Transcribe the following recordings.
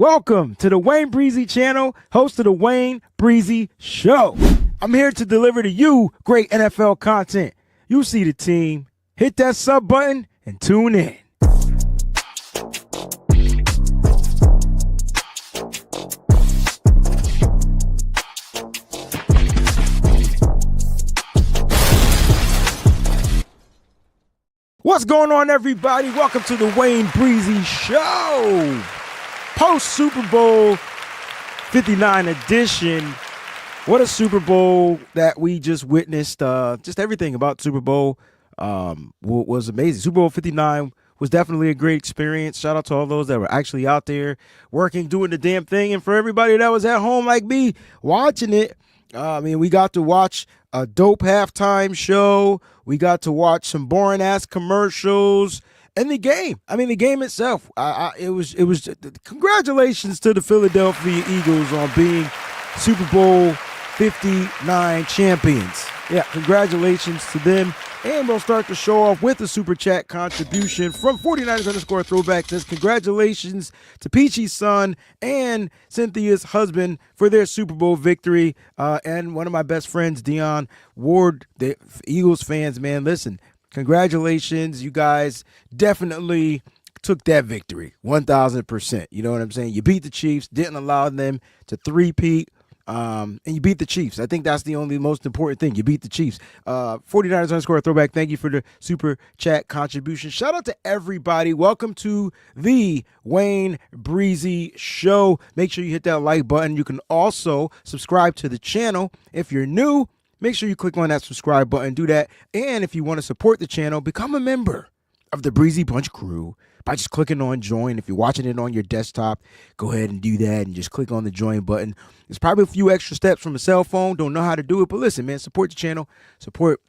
Welcome to the Wayne Breezie channel, host of the Wayne Breezie Show. I'm here to deliver to you great NFL content. You see the team. Hit that sub button and tune in. What's going on, everybody? Welcome to the Wayne Breezie Show. Post-Super Bowl 59 edition. What a Super Bowl that we just witnessed. Just everything about Super Bowl was amazing. Super Bowl 59 was definitely a great experience. Shout out to all those that were actually out there working, doing the damn thing. And for everybody that was at home like me watching it, we got to watch a dope halftime show. We got to watch some boring-ass commercials. And the game, the game itself, it was. Congratulations to the Philadelphia Eagles on being Super Bowl 59 champions. Yeah, congratulations to them. And we'll start the show off with a super chat contribution from 49ers_throwback. Says congratulations to Peachy's son and Cynthia's husband for their Super Bowl victory. And one of my best friends, Dion Ward, the Eagles fans, man, listen. Congratulations, you guys definitely took that victory, 1,000%. You know what I'm saying? You beat the Chiefs, didn't allow them to three-peat, and you beat the Chiefs. I think that's the most important thing. You beat the Chiefs. 49ers_throwback, thank you for the super chat contribution. Shout out to everybody. Welcome to the Wayne Breezie Show. Make sure you hit that like button. You can also subscribe to the channel if you're new. Make sure you click on that subscribe button. Do that. And if you want to support the channel, become a member of the Breezy Bunch crew by just clicking on join. If you're watching it on your desktop, go ahead and do that and just click on the join button. There's probably a few extra steps from a cell phone. Don't know how to do it. But listen, man, support the channel. Support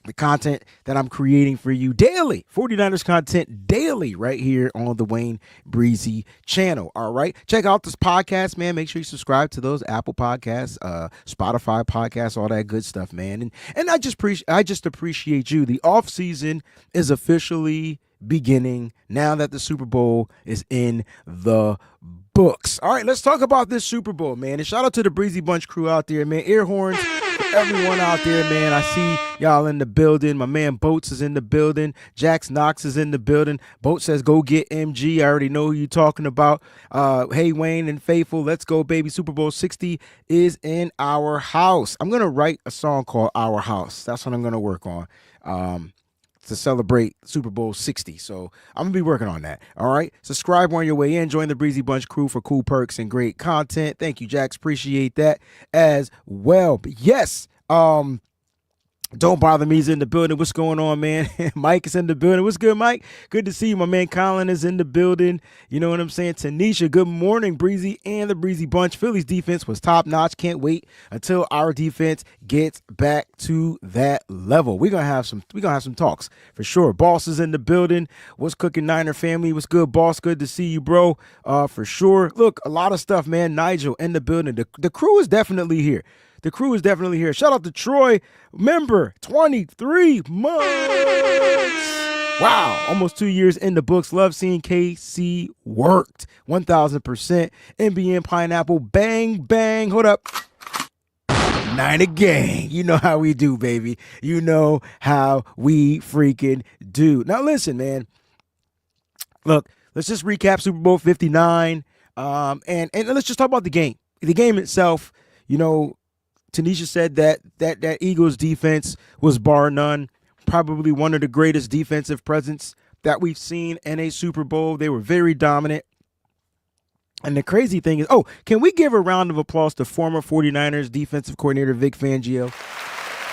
the content that I'm creating for you daily. 49ers content daily right here on the Wayne Breezie channel. All right. Check out this podcast, man. Make sure you subscribe to those Apple Podcasts, Spotify podcasts, all that good stuff, man. And I just appreciate you. The off season is officially beginning now that the Super Bowl is in the books. All right, let's talk about this Super Bowl, man. And shout out to the Breezy Bunch crew out there, man. Air horns for everyone out there, man. I see y'all in the building. My man Boats is in the building. Jax Knox is in the building. Boats says, go get MG. I already know who you're talking about. Hey, Wayne and Faithful, let's go, baby. Super Bowl 60 is in our house. I'm going to write a song called Our House. That's what I'm going to work on. To celebrate Super Bowl 60. So I'm going to be working on that. All right. Subscribe on your way in. Join the Breezy Bunch crew for cool perks and great content. Thank you, Jax. Appreciate that as well. But yes, Don't Bother Me's in the building. What's going on, man? Mike is in the building. What's good, Mike? Good to see you. My man Colin is in the building. You know what I'm saying? Tanisha, good morning, Breezy and the Breezy Bunch. Philly's defense was top-notch. Can't wait until our defense gets back to that level. We're gonna have some talks for sure. Boss is in the building. What's cooking, Niner family? What's good, Boss? Good to see you, bro. For sure. Look, a lot of stuff, man. Nigel in the building. The crew is definitely here. The crew is definitely here. Shout out to Troy, member, 23 months. Wow, almost 2 years in the books. Love seeing KC worked. 1,000%. NBN Pineapple, bang, bang. Hold up. Niner gang. You know how we do, baby. You know how we freaking do. Now, listen, man. Look, let's just recap Super Bowl 59. And let's just talk about the game. The game itself, you know, Tanisha said that Eagles defense was bar none, probably one of the greatest defensive presence that we've seen in a Super Bowl. They were very dominant. And the crazy thing is, can we give a round of applause to former 49ers defensive coordinator Vic Fangio?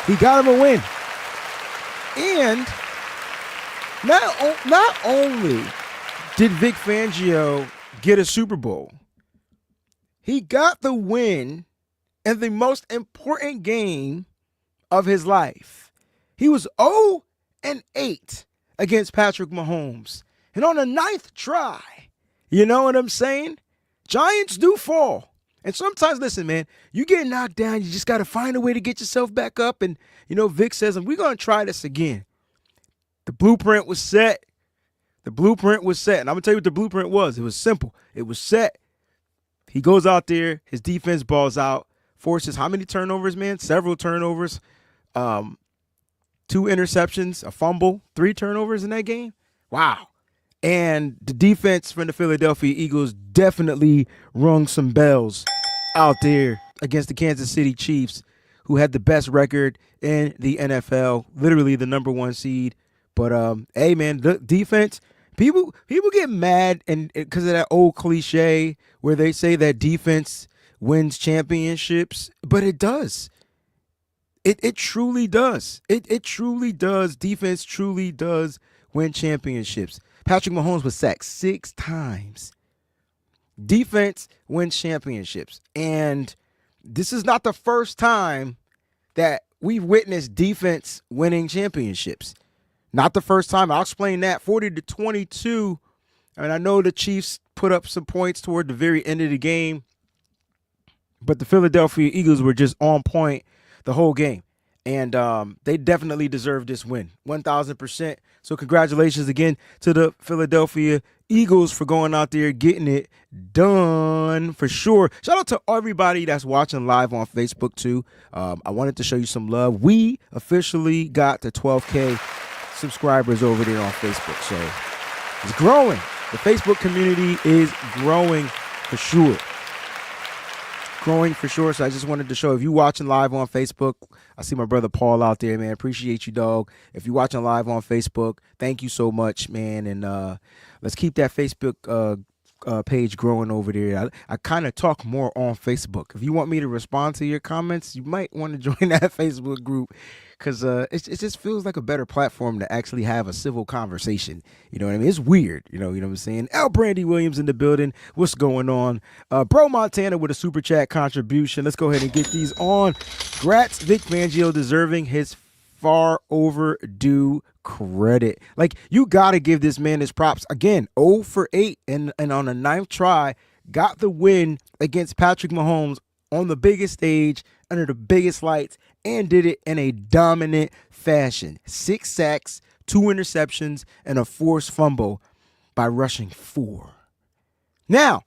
He got him a win. And not only did Vic Fangio get a Super Bowl, he got the win in the most important game of his life. He was 0-8 against Patrick Mahomes. And on the 9th try, you know what I'm saying? Giants do fall. And sometimes, listen, man, you get knocked down, you just got to find a way to get yourself back up. And, you know, Vic says, we're going to try this again. The blueprint was set. And I'm going to tell you what the blueprint was. It was simple. It was set. He goes out there, his defense balls out, forces how many turnovers, man? Several turnovers, 2 interceptions, a fumble, 3 turnovers in that game. Wow. And the defense from the Philadelphia Eagles definitely rung some bells out there against the Kansas City Chiefs, who had the best record in the NFL, literally the #1 seed. But hey, man, the defense. People get mad and because of that old cliche where they say that defense wins championships, but it does. It truly does. It truly does. Defense truly does win championships. Patrick Mahomes was sacked 6 times. Defense wins championships. And this is not the first time that we've witnessed defense winning championships. Not the first time. I'll explain that. 40-22. And I know the Chiefs put up some points toward the very end of the game, but the Philadelphia Eagles were just on point the whole game. And they definitely deserve this win, 1,000%. So congratulations again to the Philadelphia Eagles for going out there, getting it done for sure. Shout out to everybody that's watching live on Facebook too. I wanted to show you some love. We officially got to 12K subscribers over there on Facebook. So it's growing. The Facebook community is growing for sure. Growing for sure. So I just wanted to show, if you're watching live on Facebook, I see my brother Paul out there, man. Appreciate you, dog. If you're watching live on Facebook, thank you so much, man. And let's keep that Facebook page growing over there. I kind of talk more on Facebook. If you want me to respond to your comments, you might want to join that Facebook group, because it just feels like a better platform to actually have a civil conversation. You know what I mean? It's weird. You know what I'm saying? L. Brandy Williams in the building. What's going on? Bro Montana with a super chat contribution. Let's go ahead and get these on. Grats Vic Fangio deserving his far overdue credit. Like, you got to give this man his props. Again, 0 for 8 and on the 9th try, got the win against Patrick Mahomes on the biggest stage, under the biggest lights, and did it in a dominant fashion. 6 sacks, 2 interceptions, and a forced fumble by rushing 4. Now,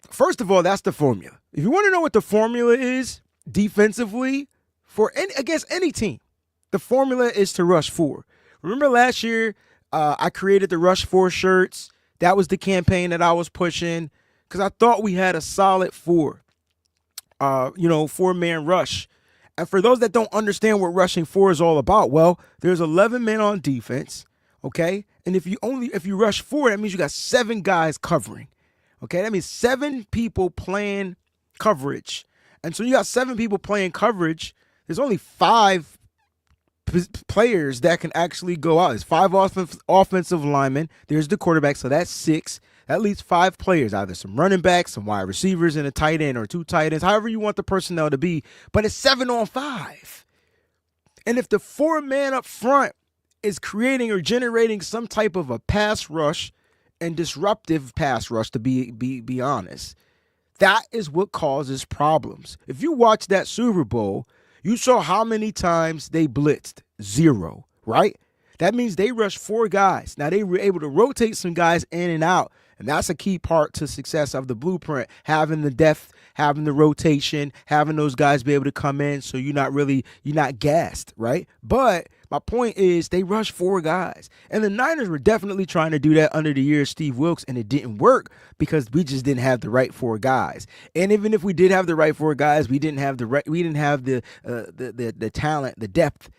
first of all, that's the formula. If you want to know what the formula is defensively against any team, the formula is to rush 4. Remember last year, I created the Rush 4 shirts. That was the campaign that I was pushing because I thought we had a solid 4-man rush. And for those that don't understand what rushing 4 is all about, well, there's 11 men on defense, okay? And if you rush 4, that means you got 7 guys covering, okay? That means 7 people playing coverage. And so you got 7 people playing coverage. There's only 5 players that can actually go out. There's 5 offensive linemen. There's the quarterback, so that's 6. That leaves 5 players, either some running backs, some wide receivers, and a tight end, or 2 tight ends, however you want the personnel to be. But it's 7 on 5. And if the 4-man up front is creating or generating some type of a pass rush and disruptive pass rush, to be honest, that is what causes problems. If you watch that Super Bowl, you saw how many times they blitzed. 0, right? That means they rushed 4 guys. Now, they were able to rotate some guys in and out, and that's a key part to success of the blueprint, having the depth, having the rotation, having those guys be able to come in so you're not gassed, right? But my point is they rushed 4 guys. And the Niners were definitely trying to do that under the year of Steve Wilks, and it didn't work because we just didn't have the right 4 guys. And even if we did have the right 4 guys, we didn't have the talent, the depth.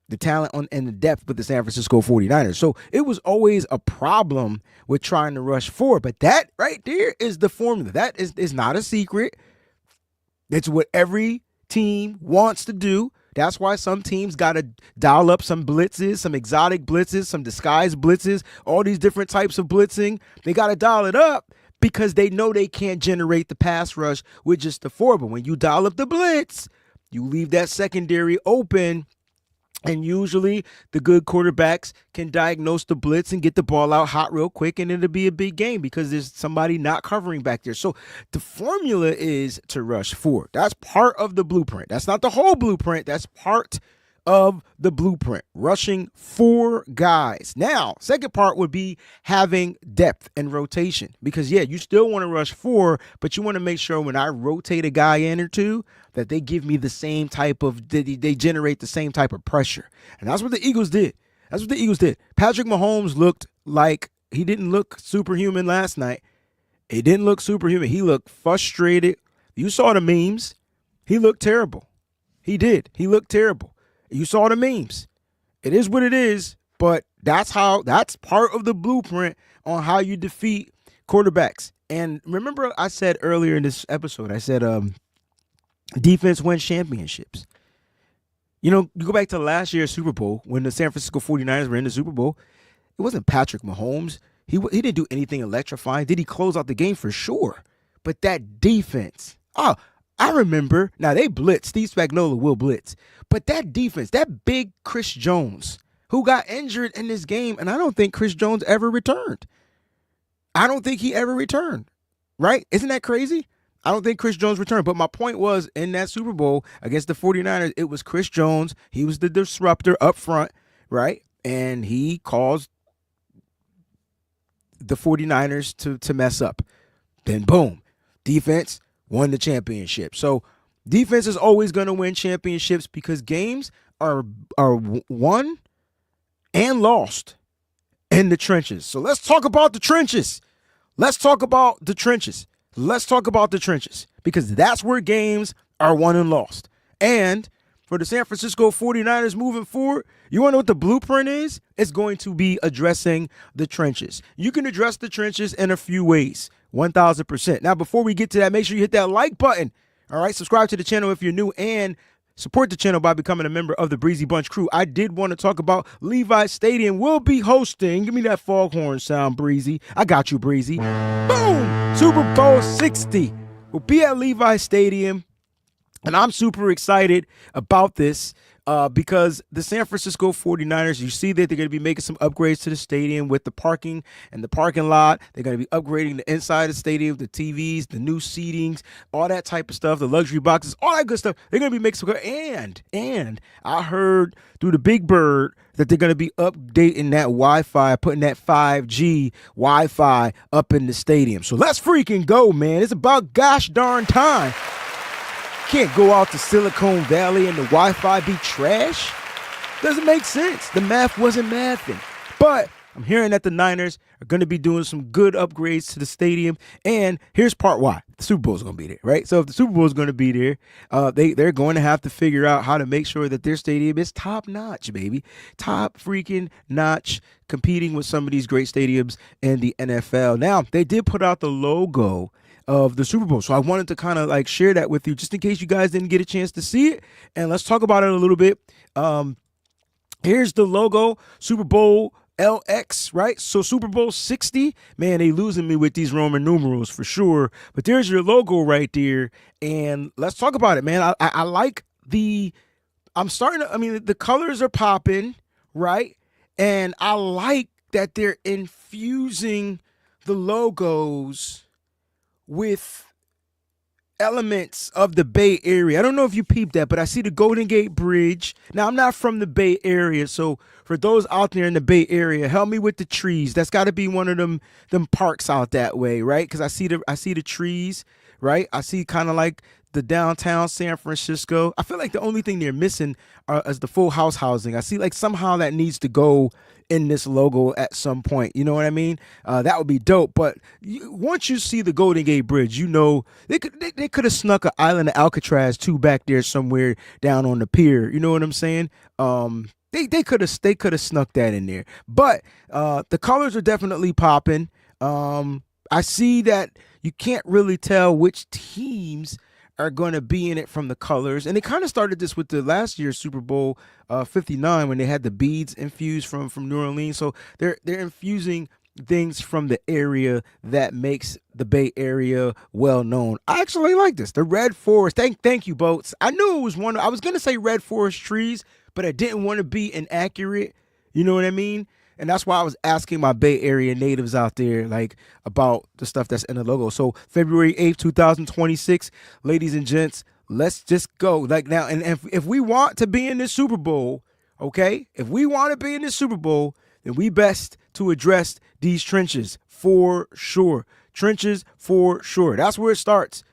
The talent and the depth with the San Francisco 49ers. So it was always a problem with trying to rush 4. But that right there is the formula. That is not a secret. It's what every team wants to do. That's why some teams got to dial up some blitzes, some exotic blitzes, some disguise blitzes, all these different types of blitzing. They got to dial it up because they know they can't generate the pass rush with just the 4. But when you dial up the blitz, you leave that secondary open. And usually the good quarterbacks can diagnose the blitz and get the ball out hot real quick, and it'll be a big game because there's somebody not covering back there. So the formula is to rush 4. That's part of the blueprint. That's not the whole blueprint. That's part of the blueprint, rushing 4 guys. Now, second part would be having depth and rotation because, yeah, you still want to rush 4, but you want to make sure when I rotate a guy in or two that they give me the same type of, they generate the same type of pressure. And that's what the Eagles did. Patrick Mahomes looked like he didn't look superhuman last night. He didn't look superhuman. He looked frustrated. You saw the memes. He looked terrible. He did. He looked terrible. You saw the memes. It is what it is, but that's part of the blueprint on how you defeat quarterbacks. And remember I said earlier in this episode, I said defense wins championships. You know, you go back to last year's Super Bowl when the San Francisco 49ers were in the Super Bowl. It wasn't Patrick Mahomes. He didn't do anything electrifying. Did he close out the game? For sure. But that defense, I remember. Now, they blitz. Steve Spagnuolo will blitz. But that defense, that big Chris Jones, who got injured in this game, and I don't think Chris Jones ever returned. I don't think he ever returned, right? Isn't that crazy? I don't think Chris Jones returned. But my point was, in that Super Bowl against the 49ers, it was Chris Jones. He was the disruptor up front, right? And he caused the 49ers to mess up. Then, boom, defense won the championship. So defense is always going to win championships because games are won and lost in the trenches. So let's talk about the trenches. Let's talk about the trenches because that's where games are won and lost. And for the San Francisco 49ers moving forward, you want to know what the blueprint is? It's going to be addressing the trenches. You can address the trenches in a few ways, 1,000%. Now, before we get to that, make sure you hit that like button. All right, subscribe to the channel if you're new and support the channel by becoming a member of the Breezy Bunch crew. I did want to talk about Levi Stadium will be hosting. Give me that foghorn sound, Breezy. I got you, Breezy. Boom! Super Bowl 60 will be at Levi Stadium. And I'm super excited about this because the San Francisco 49ers, you see that they're going to be making some upgrades to the stadium with the parking and the parking lot. They're going to be upgrading the inside of the stadium, the TVs, the new seatings, all that type of stuff, the luxury boxes, all that good stuff. They're going to be making some good. And I heard through the Big Bird that they're going to be updating that Wi-Fi, putting that 5G Wi-Fi up in the stadium. So let's freaking go, man. It's about gosh darn time. Can't go out to Silicon Valley and the Wi-Fi be trash. Doesn't make sense. The math wasn't mathing. But I'm hearing that the Niners are going to be doing some good upgrades to the stadium. And here's part why. The Super Bowl is going to be there, right? So if the Super Bowl is going to be there, they're going to have to figure out how to make sure that their stadium is top notch, baby. Top freaking notch, competing with some of these great stadiums in the NFL. Now, they did put out the logo of the Super Bowl. So I wanted to kind of like share that with you just in case you guys didn't get a chance to see it. And let's talk about it a little bit. Here's the logo, Super Bowl LX, right? So Super Bowl 60, man, they losing me with these Roman numerals for sure. But there's your logo right there. And let's talk about it, man. I like the colors are popping, right? And I like that they're infusing the logos with elements of the Bay Area. I don't know if you peeped that, but I see the Golden Gate Bridge. Now, I'm not from the Bay Area, so for those out there in the Bay Area, help me with the trees. That's got to be one of them parks out that way, right? Because I see the trees, right? I see kind of like the downtown San Francisco. I feel like the only thing they're missing is the full house housing. I see like somehow that needs to go in this logo at some point. You know what I mean? That would be dope. But once you see the Golden Gate Bridge, you know they could have snuck an island of Alcatraz too back there somewhere down on the pier. You know what I'm saying? They could have snuck that in there. But the colors are definitely popping. I see that you can't really tell which teams are going to be in it from the colors. And they kind of started this with the last year's Super Bowl 59 when they had the beads infused from New Orleans. So they're infusing things from the area that makes the Bay Area well known. I actually like this. The Red Forest. Thank you, Boats. I knew it was one. I was going to say Red Forest trees, but I didn't want to be inaccurate. You know what I mean? And that's why I was asking my Bay Area natives out there, like, about the stuff that's in the logo. So February 8th, 2026, ladies and gents, let's just go. Like now, and if we want to be in this Super Bowl, okay, if we want to be in this Super Bowl, then we best to address these trenches for sure. Trenches for sure. That's where it starts.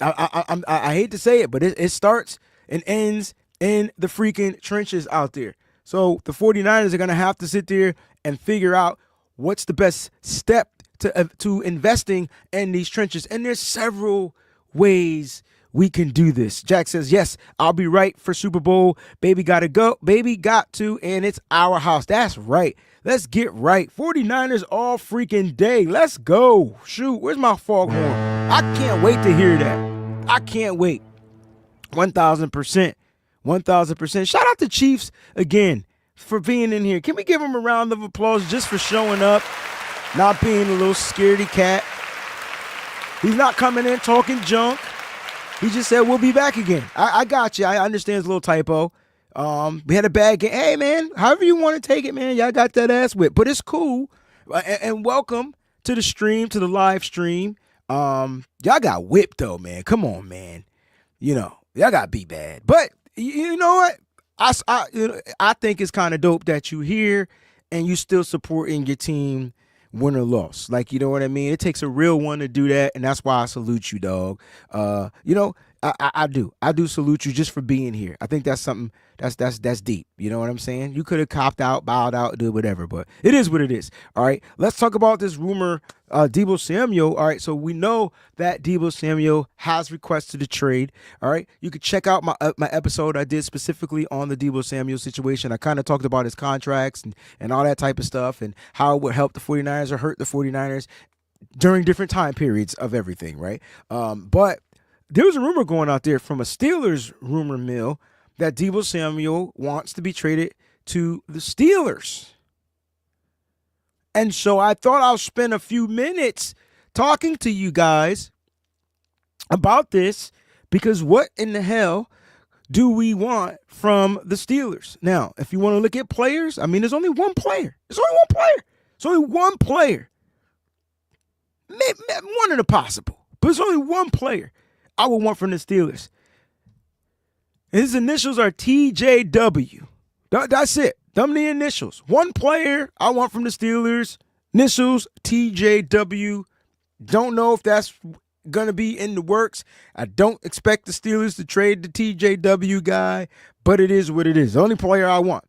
I hate to say it, but it starts and ends in the freaking trenches out there. So the 49ers are going to have to sit there and figure out what's the best step to investing in these trenches. And there's several ways we can do this. Jack says, yes, I'll be right for Super Bowl. Baby got to go. Baby got to, and it's our house. That's right. Let's get right. 49ers all freaking day. Let's go. Shoot, where's my foghorn? I can't wait to hear that. I can't wait. 1,000%. 1,000%. Shout out to Chiefs again for being in here. Can we give him a round of applause just for showing up, not being a little scaredy cat? He's not coming in talking junk. He just said we'll be back again. I got you. I understand it's a little typo. We had a bad game. Hey, man, however you want to take it, man. Y'all got that ass whipped. But it's cool. And welcome to the stream, to the live stream. Y'all got whipped, though, man. Come on, man. You know, y'all got beat bad. But you know what? I think it's kind of dope that you here and you still supporting your team, win or loss. Like, you know what I mean? It takes a real one to do that, and that's why I salute you, dog. You know, I do salute you just for being here. I think that's something that's deep. You know what I'm saying? You could have copped out, bowed out, did whatever, but it is what it is. All right, let's talk about this rumor, Deebo Samuel. All right, so we know that Deebo Samuel has requested a trade. All right, you could check out my episode I did specifically on the Deebo Samuel situation. I kind of talked about his contracts and all that type of stuff and how it would help the 49ers or hurt the 49ers during different time periods of everything, right? But there was a rumor going out there from a Steelers rumor mill that Deebo Samuel wants to be traded to the Steelers. And so I thought I'll spend a few minutes talking to you guys about this, because what in the hell do we want from the Steelers? Now, if you want to look at players, I mean, there's only one player. There's only one player. There's only one player. One in the possible. But there's only one player I would want from the Steelers. His initials are TJW. That's it. Them the initials. One player I want from the Steelers. Initials TJW. Don't know if that's going to be in the works. I don't expect the Steelers to trade the TJW guy, but it is what it is. The only player I want.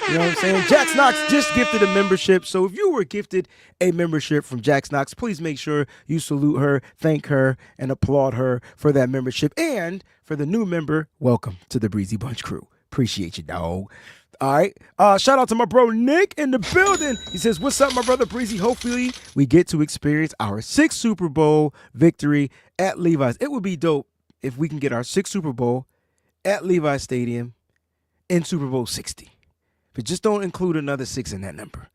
You know what I'm saying? Jack Knox just gifted a membership. So if you were gifted a membership from Jack Knox, please make sure you salute her, thank her, and applaud her for that membership. And for the new member, welcome to the Breezy Bunch crew. Appreciate you, dog. All right. Shout out to my bro Nick in the building. He says, what's up, my brother Breezy? Hopefully we get to experience our 6th Super Bowl victory at Levi's. It would be dope if we can get our 6th Super Bowl at Levi's Stadium in Super Bowl 60. But just don't include another 6 in that number.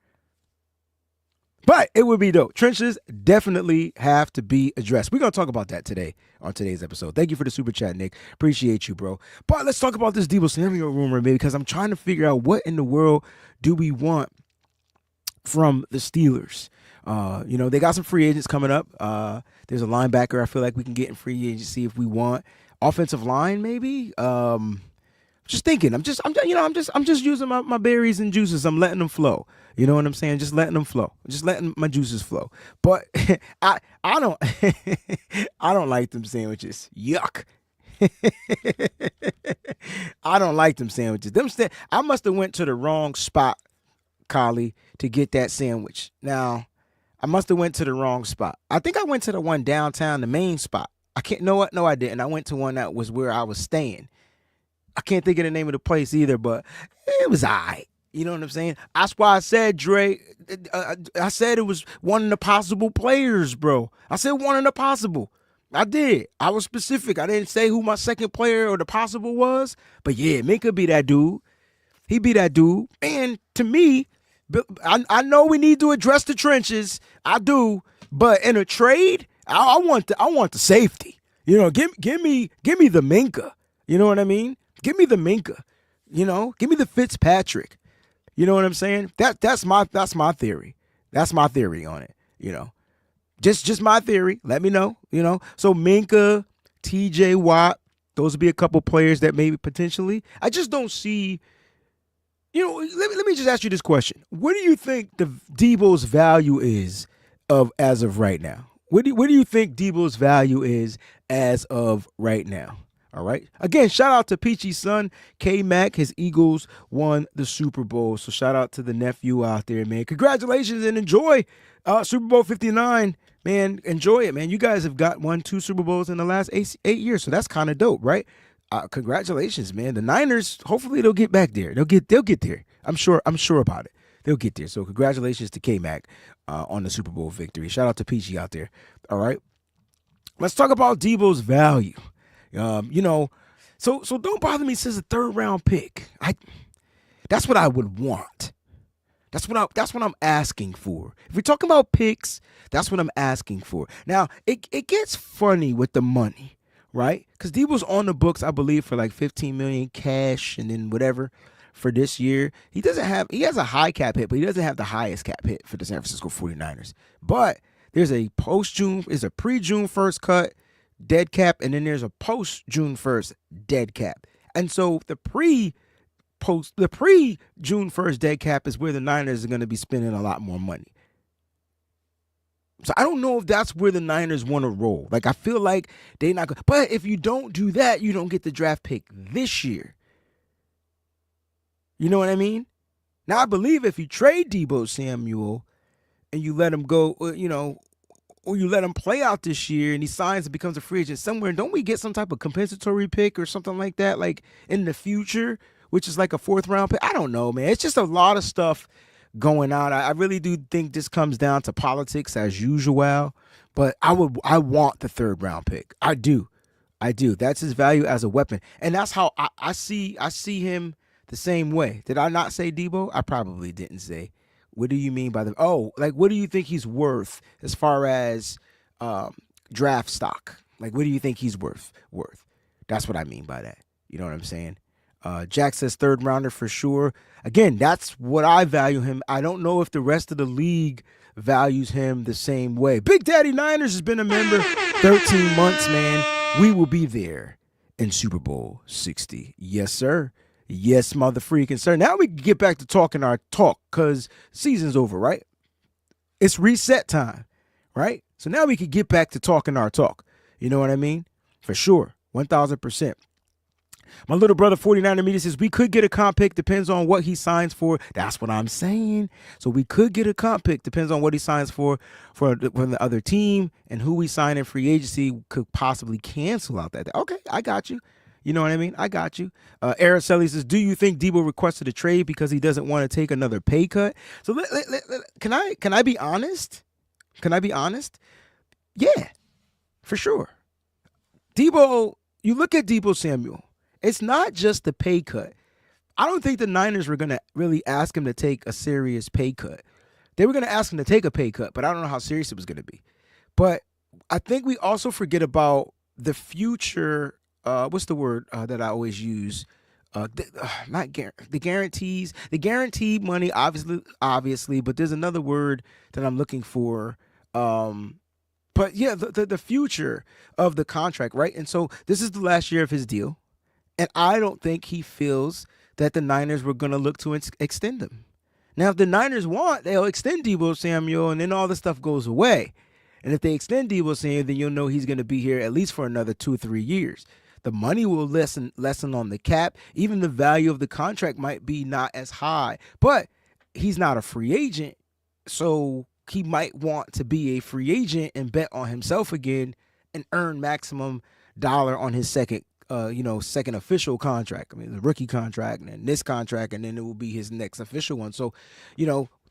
But it would be dope. Trenches definitely have to be addressed. We're going to talk about that today on today's episode. Thank you for the super chat, Nick. Appreciate you, bro. But let's talk about this Deebo Samuel rumor, baby, because I'm trying to figure out what in the world do we want from the Steelers. You know, they got some free agents coming up. There's a linebacker I feel like we can get in free agency if we want. Offensive line, maybe. Just thinking. I'm just using my berries and juices. I'm letting them flow. You know what I'm saying? Just letting them flow. Just letting my juices flow. But I don't I don't like them sandwiches. Yuck. I don't like them sandwiches. I must have went to the wrong spot, Collie, to get that sandwich. Now, I must have went to the wrong spot. I think I went to the one downtown, the main spot. No, I didn't. I went to one that was where I was staying. I can't think of the name of the place either, but it was all right. You know what I'm saying? That's why I said, Dre, I said it was one of the possible players, bro. I said one of the possible. I did. I was specific. I didn't say who my second player or the possible was, but yeah, Minka be that dude. He be that dude. And to me, I know we need to address the trenches. I do. But in a trade, I want the safety. You know, give me the Minka. You know what I mean? Give me the Minka. You know, give me the Fitzpatrick. You know what I'm saying? That's my theory. That's my theory on it. You know, just my theory. Let me know. You know, so Minka, T.J. Watt, Those would be a couple players that maybe potentially. I just don't see. Let me just ask you this question: what do you think the Debo's value is as of right now? What do you think Debo's value is as of right now? All right. Again, shout out to Peachy's son, K Mac. His Eagles won the Super Bowl. So shout out to the nephew out there, man. Congratulations and enjoy Super Bowl 59. Man, enjoy it, man. You guys have won 2 Super Bowls in the last 8 years. So that's kind of dope, right? Congratulations, man. The Niners, hopefully they'll get back there. They'll get there. I'm sure about it. They'll get there. So congratulations to K Mac on the Super Bowl victory. Shout out to Peachy out there. All right. Let's talk about Debo's value. So don't bother me since a 3rd round pick. That's what I would want. That's what I'm asking for. If we're talking about picks, that's what I'm asking for. Now, it gets funny with the money, right? Because Debo's on the books, I believe, for like $15 million cash and then whatever for this year. He has a high cap hit, but he doesn't have the highest cap hit for the San Francisco 49ers. But there's a pre-June 1st cut dead cap, and then there's a post-June 1st dead cap. And so the pre-June 1st dead cap is where the Niners are going to be spending a lot more money. So I don't know if that's where the Niners want to roll. Like, I feel like they're not going to. But if you don't do that, you don't get the draft pick this year. You know what I mean? Now, I believe if you trade Deebo Samuel and you let him go, or you let him play out this year and he signs and becomes a free agent somewhere, don't we get some type of compensatory pick or something like that, like in the future, which is like a 4th round pick? I don't know, man. It's just a lot of stuff going on. I really do think this comes down to politics as usual, but I want the 3rd round pick. I do. That's his value as a weapon. And that's how I see him the same way. Did I not say Debo? I probably didn't say. What do you mean by what do you think he's worth as far as draft stock? Like, what do you think he's worth? That's what I mean by that. You know what I'm saying? Jack says 3rd rounder for sure. Again, that's what I value him. I don't know if the rest of the league values him the same way. Big Daddy Niners has been a member 13 months, man. We will be there in Super Bowl 60. Yes, sir. Yes, mother freaking sir. Now we can get back to talking our talk because season's over, right? It's reset time, right? So now we can get back to talking our talk. You know what I mean? For sure. 1,000%. My little brother 49er Media says we could get a comp pick, depends on what he signs for. That's what I'm saying. So we could get a comp pick, depends on what he signs for the other team, and who we sign in free agency could possibly cancel out that. Okay, I got you. You know what I mean? I got you. Araceli says, do you think Debo requested a trade because he doesn't want to take another pay cut? So can I be honest? Can I be honest? Yeah, for sure. Debo, you look at Debo Samuel. It's not just the pay cut. I don't think the Niners were going to really ask him to take a serious pay cut. They were going to ask him to take a pay cut, but I don't know how serious it was going to be. But I think we also forget about the future. What's the word that I always use? The guarantees. The guaranteed money, obviously, but there's another word that I'm looking for. But yeah, the future of the contract, right? And so this is the last year of his deal. And I don't think he feels that the Niners were going to look to extend him. Now, if the Niners want, they'll extend Deebo Samuel, and then all the stuff goes away. And if they extend Deebo Samuel, then you'll know he's going to be here at least for another 2 or 3 years. The money will lessen on the cap. Even the value of the contract might be not as high. But he's not a free agent, so he might want to be a free agent and bet on himself again and earn maximum dollar on his second official contract. I mean, the rookie contract and then this contract, and then it will be his next official one. So,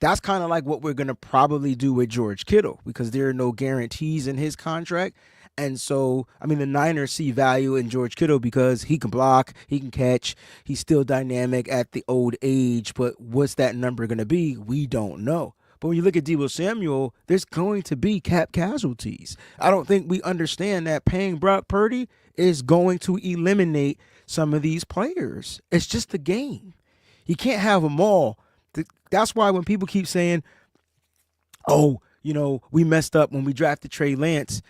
that's kind of like what we're going to probably do with George Kittle because there are no guarantees in his contract. And so, I mean, the Niners see value in George Kittle because he can block, he can catch, he's still dynamic at the old age. But what's that number going to be? We don't know. But when you look at Deebo Samuel, there's going to be cap casualties. I don't think we understand that paying Brock Purdy is going to eliminate some of these players. It's just the game. You can't have them all. That's why when people keep saying, we messed up when we drafted Trey Lance,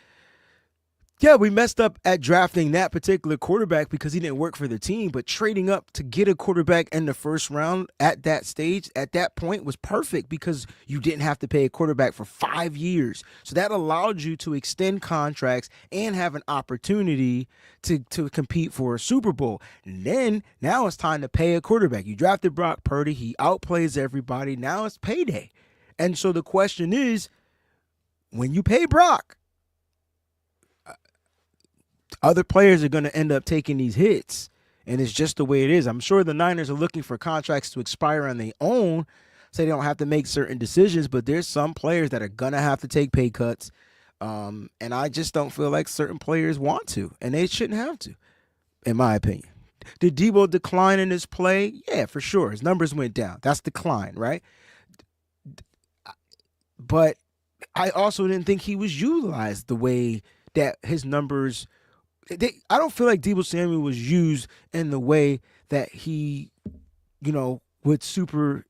Yeah, we messed up at drafting that particular quarterback because he didn't work for the team, but trading up to get a quarterback in the first round at that stage, at that point, was perfect because you didn't have to pay a quarterback for 5 years. So that allowed you to extend contracts and have an opportunity to compete for a Super Bowl. And then now it's time to pay a quarterback. You drafted Brock Purdy, he outplays everybody. Now it's payday. And so the question is, when you pay Brock, other players are going to end up taking these hits, and it's just the way it is. I'm sure the Niners are looking for contracts to expire on their own so they don't have to make certain decisions, but there's some players that are going to have to take pay cuts, and I just don't feel like certain players want to, and they shouldn't have to, in my opinion. Did Debo decline in his play? Yeah, for sure. His numbers went down. That's decline, right? But I also didn't think he was utilized the way that his numbers – I don't feel like Deebo Samuel was used in the way that he, would super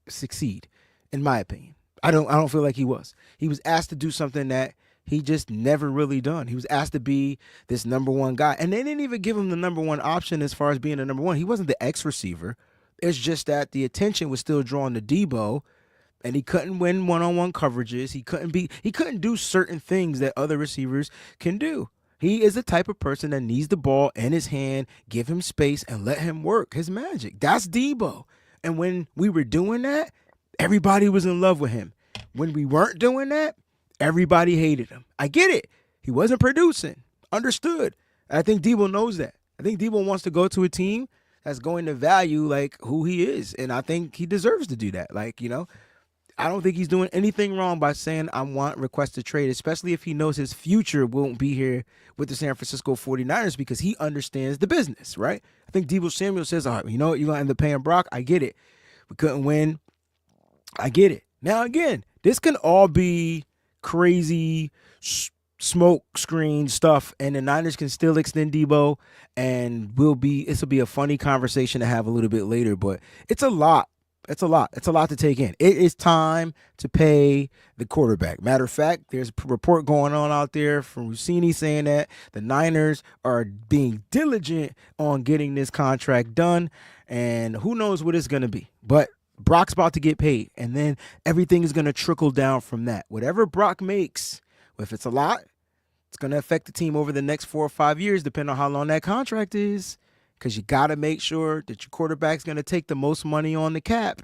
succeed, in my opinion. I don't feel like he was. He was asked to do something that he just never really done. He was asked to be this number one guy, and they didn't even give him the number one option as far as being the number one. He wasn't the X receiver. It's just that the attention was still drawn to Deebo, and he couldn't win one-on-one coverages. He couldn't do certain things that other receivers can do. He is the type of person that needs the ball in his hand, give him space, and let him work his magic. That's Debo. And when we were doing that, everybody was in love with him. When we weren't doing that, everybody hated him. I get it. He wasn't producing. Understood. And I think Debo knows that. I think Debo wants to go to a team that's going to value like who he is. And I think he deserves to do that. I don't think he's doing anything wrong by saying I want request to trade, especially if he knows his future won't be here with the San Francisco 49ers because he understands the business, right? I think Deebo Samuel says, all right, you know what, you're going to end up paying Brock. I get it. We couldn't win. I get it. Now, again, this can all be crazy smoke screen stuff, and the Niners can still extend Deebo, and this will be a funny conversation to have a little bit later, but it's a lot. It's a lot. It's a lot to take in. It is time to pay the quarterback. Matter of fact, there's a report going on out there from Rossini saying that the Niners are being diligent on getting this contract done, and who knows what it's going to be. But Brock's about to get paid, and then everything is going to trickle down from that. Whatever Brock makes, if it's a lot, it's going to affect the team over the next 4 or 5 years, depending on how long that contract is. Because you got to make sure that your quarterback's going to take the most money on the cap.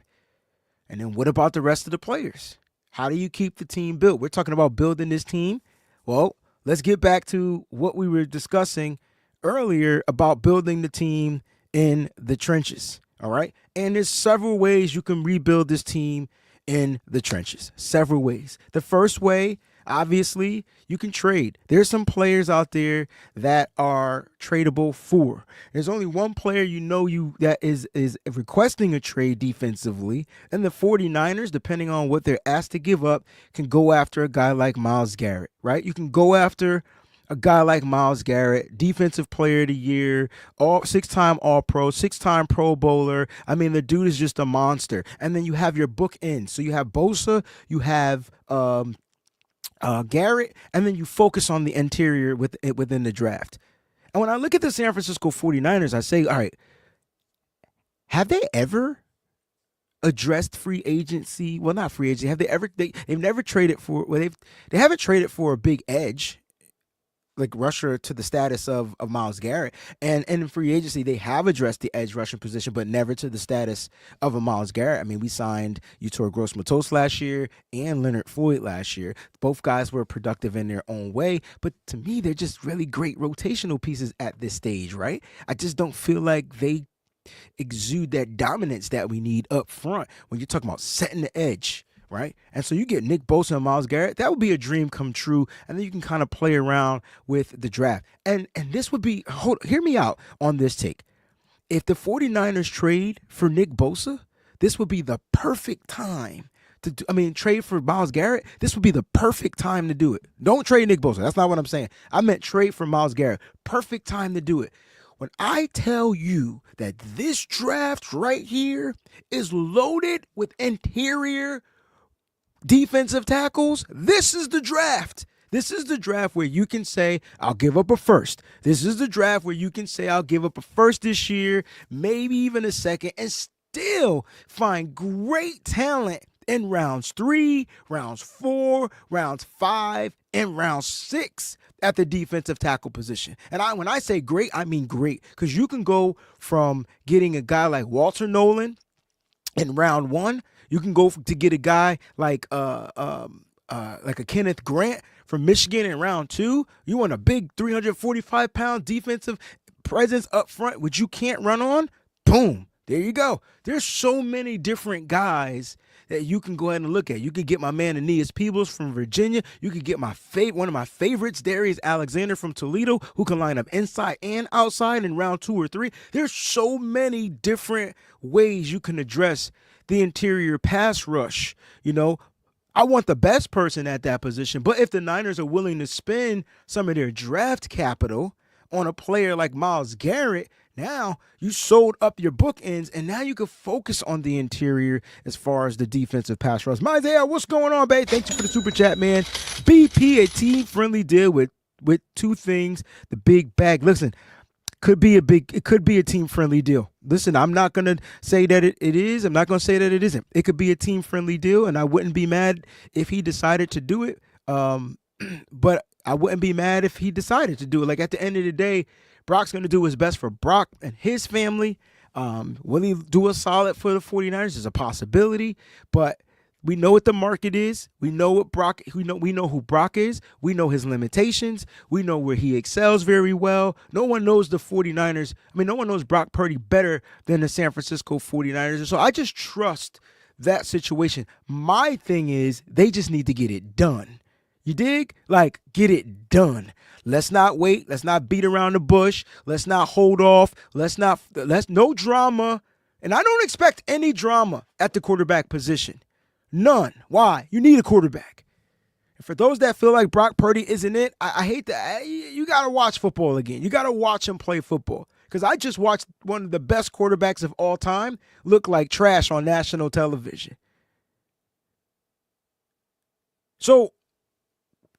And then what about the rest of the players? How do you keep the team built? We're talking about building this team. Well, let's get back to what we were discussing earlier about building the team in the trenches. All right. And there's several ways you can rebuild this team in the trenches. Several ways. The first way, obviously, you can trade. There's some players out there that are tradable for. There's only one player that is requesting a trade defensively, and the 49ers, depending on what they're asked to give up, can go after a guy like Myles Garrett, right? You can go after a guy like Myles Garrett, defensive player of the year, six-time All-Pro, six-time Pro Bowler. I mean, the dude is just a monster. And then you have your bookends. So you have Bosa, you have Garrett, and then you focus on the interior within the draft. And when I look at the San Francisco 49ers, I say, all right, have they ever addressed free agency? Well, not free agency. Have they ever? They've never traded for. Well, they haven't traded for a big edge like rusher to the status of Myles Garrett. And in free agency, they have addressed the edge rushing position, but never to the status of a Myles Garrett. I mean, we signed Yetur Gross-Matos last year and Leonard Floyd last year. Both guys were productive in their own way, but to me, they're just really great rotational pieces at this stage, right? I just don't feel like they exude that dominance that we need up front when you're talking about setting the edge. Right? And so you get Nick Bosa and Myles Garrett. That would be a dream come true. And then you can kind of play around with the draft. And this would be, hear me out on this take. If the 49ers trade for Nick Bosa, this would be the perfect time trade for Myles Garrett. This would be the perfect time to do it. Don't trade Nick Bosa. That's not what I'm saying. I meant trade for Myles Garrett. Perfect time to do it. When I tell you that this draft right here is loaded with interior defensive tackles, this is the draft. This is the draft where you can say, I'll give up a first. This is the draft where you can say, I'll give up a first this year, maybe even a second, and still find great talent in rounds 3, rounds 4, rounds 5, and round 6 at the defensive tackle position. And when I say great, I mean great, because you can go from getting a guy like Walter Nolan in round 1. You can go to get a guy like a Kenneth Grant from Michigan in round 2. You want a big 345-pound defensive presence up front, which you can't run on? Boom. There you go. There's so many different guys that you can go ahead and look at. You could get my man Aeneas Peebles from Virginia. You could get one of my favorites, Darius Alexander from Toledo, who can line up inside and outside in round 2 or 3. There's so many different ways you can address the interior pass rush. I want the best person at that position, but if the Niners are willing to spend some of their draft capital on a player like Myles Garrett, now you sold up your bookends, and now you can focus on the interior as far as the defensive pass rush. Isaiah, what's going on, babe? Thank you for the super chat, man. BP, a team-friendly deal with 2 things. The big bag. Listen, it could be a team-friendly deal. Listen, I'm not going to say that it is. I'm not going to say that it isn't. It could be a team-friendly deal, and I wouldn't be mad if he decided to do it. But I wouldn't be mad if he decided to do it. Like, at the end of the day, Brock's going to do his best for Brock and his family. Will he do a solid for the 49ers? There's a possibility, but we know what the market is. We know what Brock, we know who Brock is. We know his limitations. We know where he excels very well. No one knows the 49ers. No one knows Brock Purdy better than the San Francisco 49ers. So I just trust that situation. My thing is, they just need to get it done. You dig? Like, get it done. Let's not wait. Let's not beat around the bush. Let's not hold off. Let's no drama. And I don't expect any drama at the quarterback position. None. Why? You need a quarterback. And for those that feel like Brock Purdy isn't it, I hate that. You got to watch football again. You got to watch him play football. Because I just watched one of the best quarterbacks of all time look like trash on national television. So,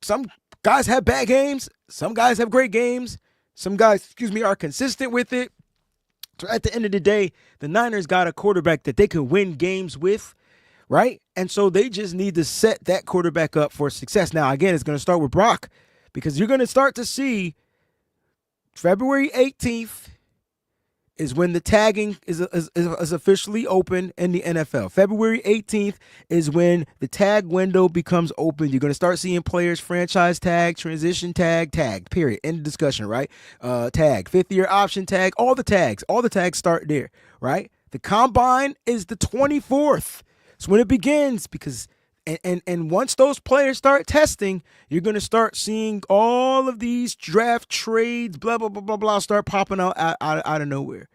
some guys have bad games. Some guys have great games. Some guys, are consistent with it. So at the end of the day, the Niners got a quarterback that they can win games with, right? And so they just need to set that quarterback up for success. Now, again, it's going to start with Brock, because you're going to start to see February 18th is when the tagging is officially open in the NFL. February 18th is when the tag window becomes open. You're going to start seeing players franchise tag, transition tag, period. End of discussion, right? Tag, 5th-year option tag, all the tags start there, right? The combine is the 24th. It's when it begins, because and once those players start testing, you're going to start seeing all of these draft trades, blah, blah, blah, blah, blah, start popping out of nowhere.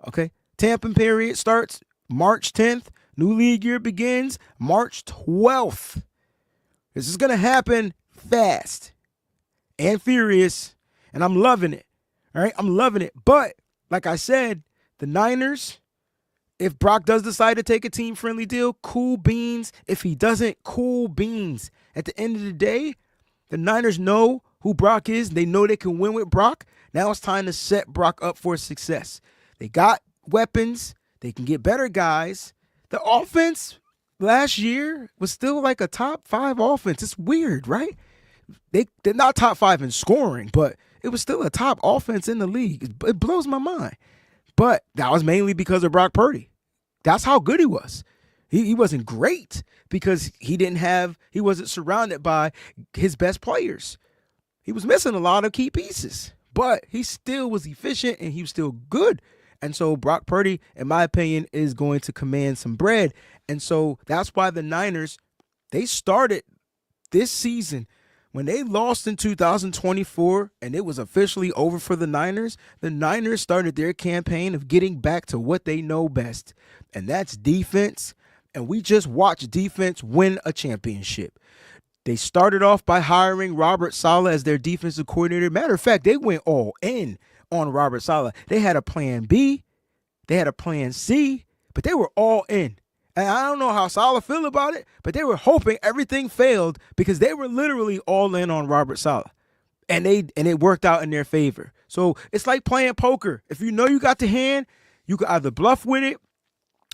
Okay? Tampering period starts March 10th. New league year begins March 12th. This is going to happen fast and furious, and I'm loving it. All right? I'm loving it. But, like I said, the Niners, if Brock does decide to take a team-friendly deal, cool beans. If he doesn't, cool beans. At the end of the day, the Niners know who Brock is. They know they can win with Brock. Now it's time to set Brock up for success. They got weapons. They can get better guys. The offense last year was still like a top 5 offense. It's weird, right? They're not top 5 in scoring, but it was still a top offense in the league. It blows my mind. But that was mainly because of Brock Purdy. That's how good he was. He wasn't great because he wasn't surrounded by his best players. He was missing a lot of key pieces, but he still was efficient and he was still good. And so Brock Purdy, in my opinion, is going to command some bread. And so that's why the Niners, they started this season when they lost in 2024 and it was officially over for the Niners started their campaign of getting back to what they know best, and that's defense. And we just watched defense win a championship. They started off by hiring Robert Saleh as their defensive coordinator. Matter of fact, they went all in on Robert Saleh. They had a plan B, they had a plan C, but they were all in. And I don't know how Saleh feel about it, but they were hoping everything failed because they were literally all in on Robert Saleh. And it worked out in their favor. So it's like playing poker. If you know you got the hand, you can either bluff with it,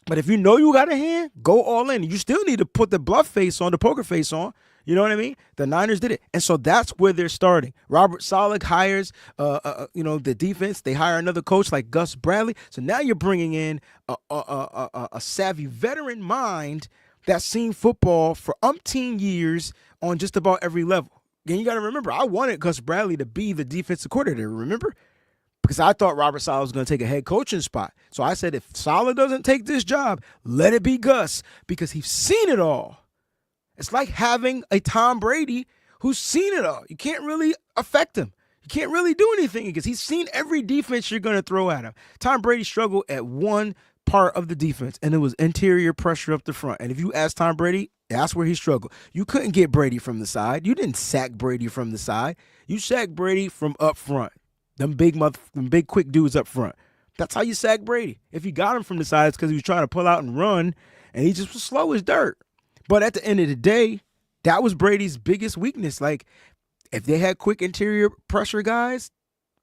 but if you know you got a hand, go all in. You still need to put the bluff face on, the poker face on. You know what I mean? The Niners did it. And so that's where they're starting. Robert Saleh hires, the defense. They hire another coach like Gus Bradley. So now you're bringing in a savvy veteran mind that's seen football for umpteen years on just about every level. And you got to remember, I wanted Gus Bradley to be the defensive coordinator, remember? Because I thought Robert Saleh was going to take a head coaching spot. So I said, if Saleh doesn't take this job, let it be Gus, because he's seen it all. It's like having a Tom Brady who's seen it all. You can't really affect him. You can't really do anything because he's seen every defense you're going to throw at him. Tom Brady struggled at one part of the defense, and it was interior pressure up the front. And if you ask Tom Brady, that's where he struggled. You couldn't get Brady from the side. You didn't sack Brady from the side. You sacked Brady from up front. Them big quick dudes up front. That's how you sack Brady. If you got him from the side, it's because he was trying to pull out and run, and he just was slow as dirt. But at the end of the day, that was Brady's biggest weakness. Like, if they had quick interior pressure guys,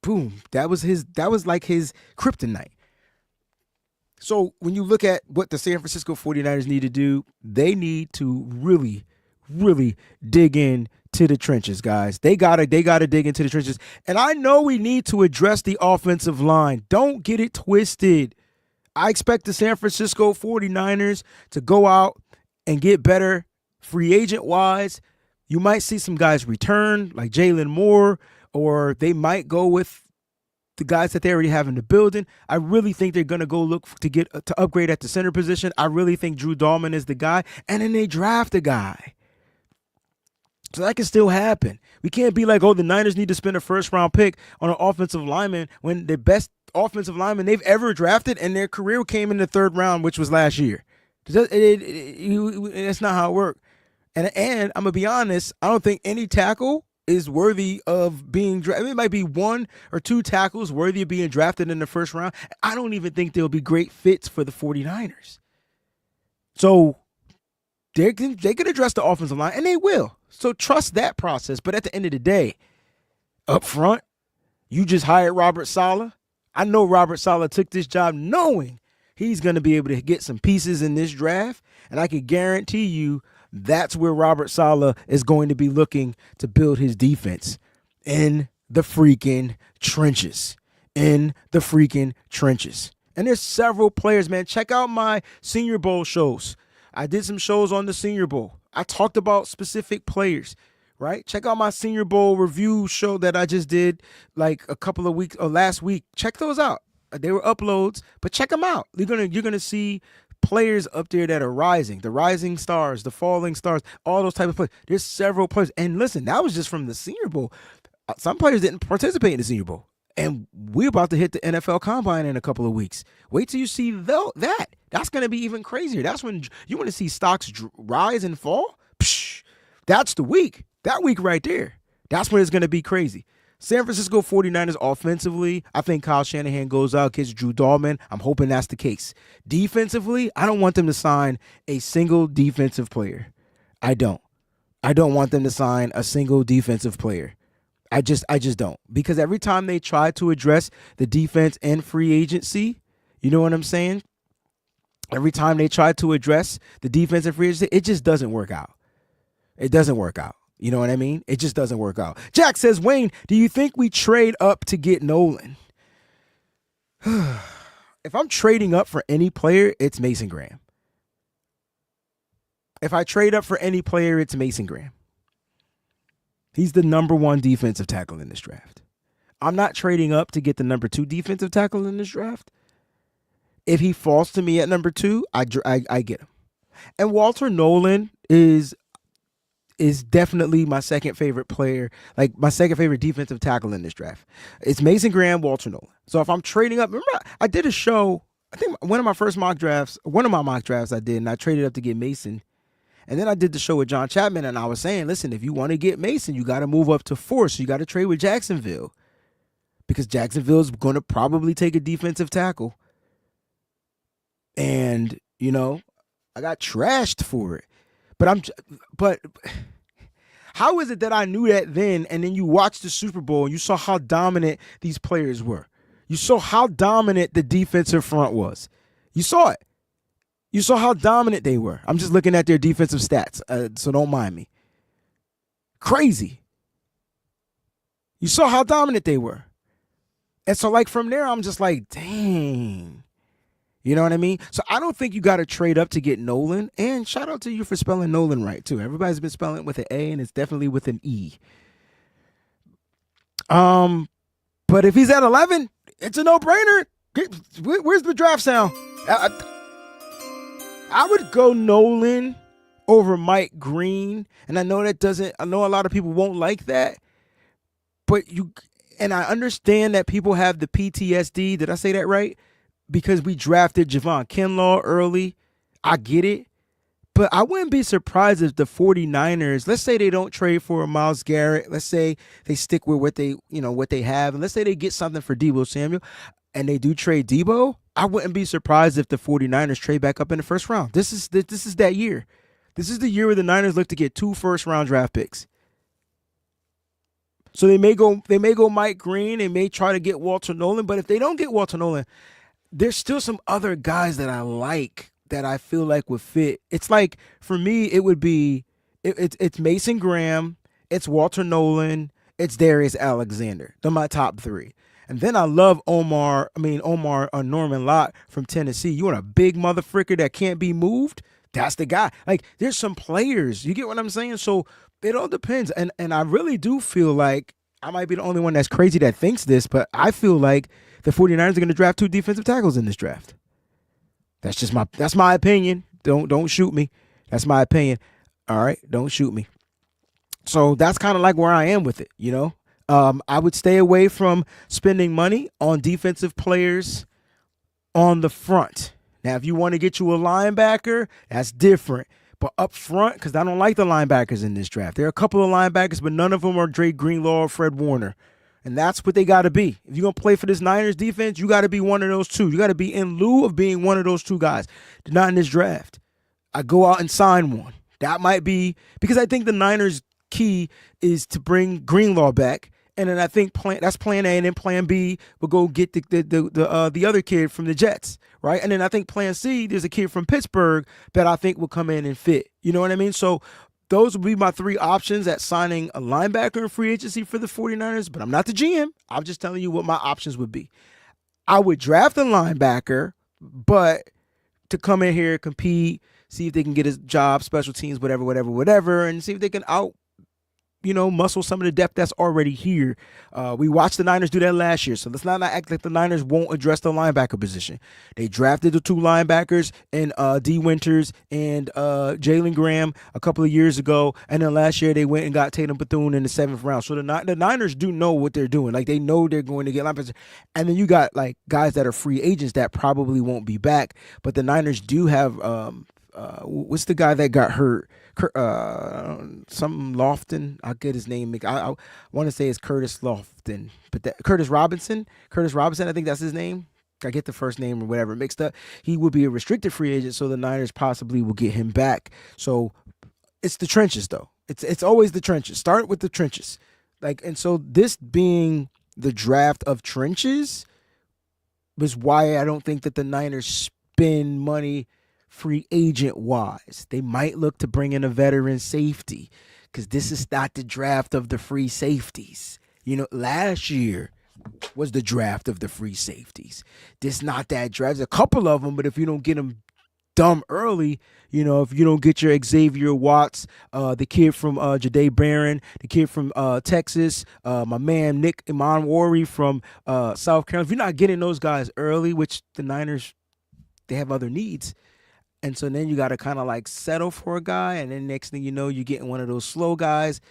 boom, that was like his kryptonite. So when you look at what the San Francisco 49ers need to do, they need to really, really dig in to the trenches, guys. They gotta dig into the trenches. And I know we need to address the offensive line. Don't get it twisted. I expect the San Francisco 49ers to go out and get better free agent-wise. You might see some guys return, like Jalen Moore, or they might go with the guys that they already have in the building. I really think they're going to go look to upgrade at the center position. I really think Drew Dahlman is the guy, and then they draft a guy. So that can still happen. We can't be like, the Niners need to spend a first-round pick on an offensive lineman when the best offensive lineman they've ever drafted in their career came in the third round, which was last year. That's not how it works. And I'm going to be honest, I don't think any tackle is worthy of being drafted. It might be one or two tackles worthy of being drafted in the first round. I don't even think they'll be great fits for the 49ers. So they can address the offensive line, and they will. So trust that process. But at the end of the day, up front, you just hired Robert Saleh. I know Robert Saleh took this job knowing he's going to be able to get some pieces in this draft, and I can guarantee you that's where Robert Saleh is going to be looking to build his defense, in the freaking trenches. In the freaking trenches. And there's several players, man. Check out my Senior Bowl shows. I did some shows on the Senior Bowl. I talked about specific players, right? Check out my Senior Bowl review show that I just did like a couple of weeks or last week. Check those out. They were uploads, but check them out. You're gonna see players up there that are rising, the rising stars, the falling stars, all those type of players. There's several players. And listen, that was just from the Senior Bowl. Some players didn't participate in the Senior Bowl. And we're about to hit the NFL Combine in a couple of weeks. Wait till you see that. That's going to be even crazier. That's when you want to see stocks rise and fall. Psh, that's the week. That week right there. That's when it's going to be crazy. San Francisco 49ers offensively, I think Kyle Shanahan goes out, gets Drew Dahlman. I'm hoping that's the case. Defensively, I don't want them to sign a single defensive player. I don't want them to sign a single defensive player. I just don't. Because every time they try to address the defense and free agency, you know what I'm saying? Every time they try to address the defense and free agency, it just doesn't work out. It doesn't work out. You know what I mean? It just doesn't work out. Jack says, Wayne, do you think we trade up to get Nolan? If I'm trading up for any player, it's Mason Graham. If I trade up for any player, it's Mason Graham. He's the number one defensive tackle in this draft. I'm not trading up to get the number two defensive tackle in this draft. If he falls to me at number two, I get him. And Walter Nolan is definitely my second favorite player, like my second favorite defensive tackle in this draft. It's Mason Graham, Walter Nolan. So if I'm trading up, remember I did a show, I think one of my mock drafts I did, and I traded up to get Mason. And then I did the show with John Chapman, and I was saying, listen, if you want to get Mason, you got to move up to 4. So you got to trade with Jacksonville, because Jacksonville is going to probably take a defensive tackle. And, I got trashed for it. But how is it that I knew that then, and then you watched the Super Bowl and you saw how dominant these players were? You saw how dominant the defensive front was. You saw it. You saw how dominant they were. I'm just looking at their defensive stats, so don't mind me. Crazy. You saw how dominant they were. And so, like, from there, I'm just like, dang. You know what I mean? So I don't think you got to trade up to get Nolan. And shout out to you for spelling Nolan right, too. Everybody's been spelling it with an A, and it's definitely with an E. But if he's at 11, it's a no-brainer. Where's the draft sound? I would go Nolan over Mike Green. And I know a lot of people won't like that. But I understand that people have the PTSD. Did I say that right? Because we drafted Javon Kinlaw early. I get it. But I wouldn't be surprised if the 49ers, let's say they don't trade for Myles Garrett. Let's say they stick with what they have. And let's say they get something for Deebo Samuel and they do trade Deebo. I wouldn't be surprised if the 49ers trade back up in the first round. This is that year. This is the year where the Niners look to get 2 first-round draft picks. So they may go Mike Green. They may try to get Walter Nolan. But if they don't get Walter Nolan, there's still some other guys that I like that I feel like would fit. It's like, for me, it would be, it's Mason Graham, it's Walter Nolan, it's Darius Alexander. They're my top 3. And then I love Norman Lott from Tennessee. You want a big motherfucker that can't be moved? That's the guy. Like, there's some players. You get what I'm saying? So it all depends. And I really do feel like I might be the only one that's crazy that thinks this, but I feel like the 49ers are going to draft 2 defensive tackles in this draft. That's my opinion. Don't shoot me. That's my opinion. All right, don't shoot me. So that's kind of like where I am with it, you know. I would stay away from spending money on defensive players on the front. Now, if you want to get you a linebacker, that's different. But up front, because I don't like the linebackers in this draft. There are a couple of linebackers, but none of them are Dre Greenlaw or Fred Warner. And that's what they got to be. If you're going to play for this Niners defense, you got to be one of those 2. You got to be in lieu of being one of those 2 guys. Not in this draft. I go out and sign one. That might be, because I think the Niners' key is to bring Greenlaw back. And then I think that's plan A, and then plan B will go get the other kid from the Jets, right? And then I think plan C, there's a kid from Pittsburgh that I think will come in and fit. You know what I mean? So those would be my 3 options at signing a linebacker in free agency for the 49ers, but I'm not the GM. I'm just telling you what my options would be. I would draft a linebacker, but to come in here, compete, see if they can get a job, special teams, whatever, and see if they can muscle some of the depth that's already here. We watched the Niners do that last year, so let's not act like the Niners won't address the linebacker position. They drafted the 2 linebackers in D. Winters and Jalen Graham a couple of years ago, and then last year they went and got Tatum Bethune in the 7th round. So the Niners do know what they're doing. Like, they know they're going to get linebackers. And then you got, like, guys that are free agents that probably won't be back, but the Niners do have what's the guy that got hurt? Something Lofton. I'll get his name. I want to say it's Curtis Lofton, but Curtis Robinson. I think that's his name. I get the first name or whatever mixed up. He would be a restricted free agent, so the Niners possibly will get him back. So it's the trenches, though. It's always the trenches. Start with the trenches. And so this being the draft of trenches was why I don't think that the Niners spend money free agent wise. They might look to bring in a veteran safety, because this is not the draft of the free safeties. Last year was the draft of the free safeties. This not that draft. There's a couple of them, but if you don't get them dumb early, if you don't get your Xavier Watts, the kid from Jahdae Barron, the kid from Texas, my man Nick Imanwari from South Carolina, if you're not getting those guys early, which the Niners, they have other needs. And so then you got to kind of like settle for a guy. And then next thing you know, you're getting one of those slow guys.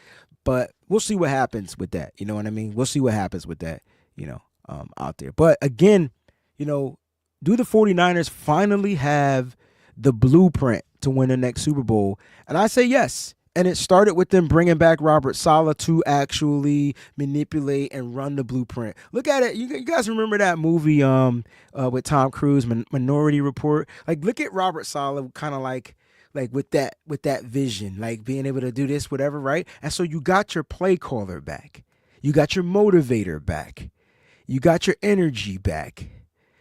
But we'll see what happens with that. You know what I mean? We'll see what happens with that, out there. But again, do the 49ers finally have the blueprint to win the next Super Bowl? And I say yes. And it started with them bringing back Robert Saleh to actually manipulate and run the blueprint. Look at it. You guys remember that movie with Tom Cruise, Minority Report? Like, look at Robert Saleh kind of like with that vision, like being able to do this, whatever, right? And so you got your play caller back. You got your motivator back. You got your energy back.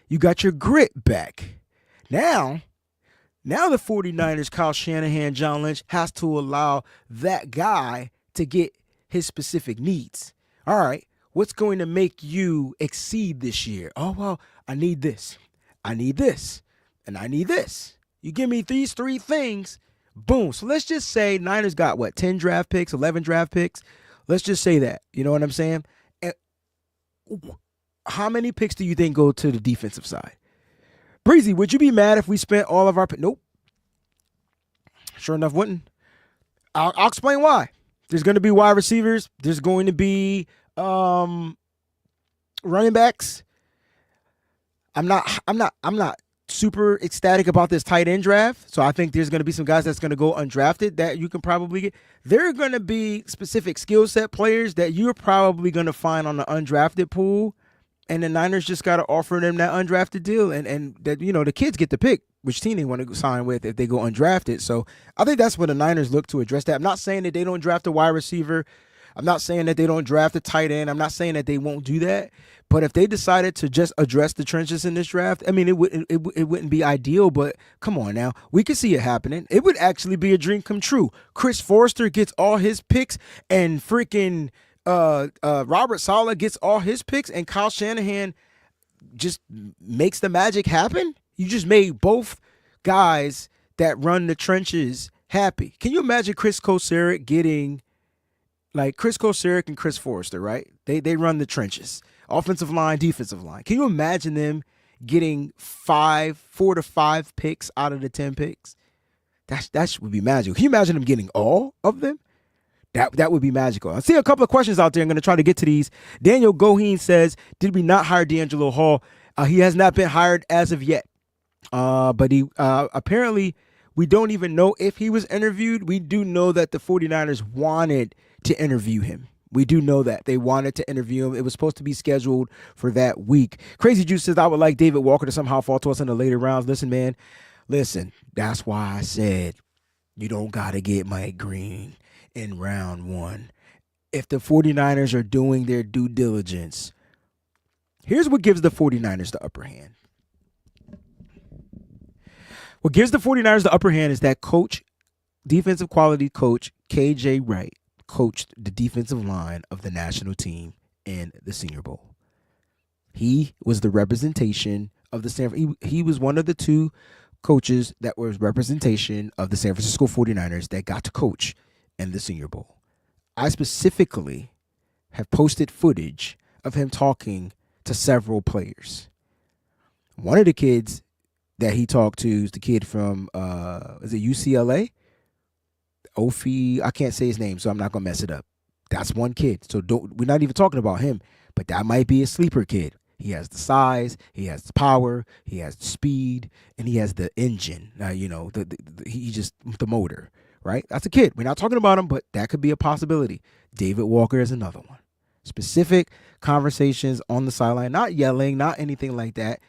You got your grit back. Now the 49ers, Kyle Shanahan, John Lynch, has to allow that guy to get his specific needs. All right, what's going to make you exceed this year? Oh, well, I need this. I need this. And I need this. You give me these three things, boom. So let's just say Niners got, 10 draft picks, 11 draft picks? Let's just say that. You know what I'm saying? And how many picks do you think go to the defensive side? Breezy, would you be mad if we spent all of our picks? Nope. Sure enough, wouldn't. I'll explain why. There's going to be wide receivers. There's going to be running backs. I'm not super ecstatic about this tight end draft. So I think there's going to be some guys that's going to go undrafted that you can probably get. There are going to be specific skill set players that you're probably going to find on the undrafted pool. And the Niners just got to offer them that undrafted deal. And that, the kids get to pick which team they want to sign with if they go undrafted. So I think that's what the Niners look to address that. I'm not saying that they don't draft a wide receiver. I'm not saying that they don't draft a tight end. I'm not saying that they won't do that. But if they decided to just address the trenches in this draft, I mean, it wouldn't be ideal. But come on now, we could see it happening. It would actually be a dream come true. Chris Forster gets all his picks, and freaking Robert Saleh gets all his picks, and Kyle Shanahan just makes the magic happen. You just made both guys that run the trenches happy. Can you imagine Chris Kocurek getting Chris Kocurek and Chris Forster, right? They run the trenches, offensive line, defensive line. Can you imagine them getting 4 to 5 picks out of the 10 picks? That would be magical. Can you imagine them getting all of them? That would be magical. I see a couple of questions out there. I'm going to try to get to these. Daniel Goheen says, did we not hire D'Angelo Hall? He has not been hired as of yet. But he apparently, we don't even know if he was interviewed. We do know that the 49ers wanted to interview him. We do know that. They wanted to interview him. It was supposed to be scheduled for that week. Crazy Juice says, I would like David Walker to somehow fall to us in the later rounds. Listen, man. Listen, that's why I said you don't got to get Mike Green in round 1. If the 49ers are doing their due diligence, here's what gives the 49ers the upper hand. What gives the 49ers the upper hand is that defensive quality coach KJ Wright coached the defensive line of the national team in the Senior Bowl. He was the representation of the he was one of the 2 coaches that was representation of the San Francisco 49ers that got to coach in the Senior Bowl. I specifically have posted footage of him talking to several players. One of the kids that he talked to is the kid from is it UCLA? Ofi, I can't say his name, so I'm not gonna mess it up. That's one kid. So we're not even talking about him, but that might be a sleeper kid. He has the size, he has the power, he has the speed, and he has the engine. He just the motor, right? That's a kid. We're not talking about him, but that could be a possibility. David Walker is another one. Specific conversations on the sideline, not yelling, not anything like that,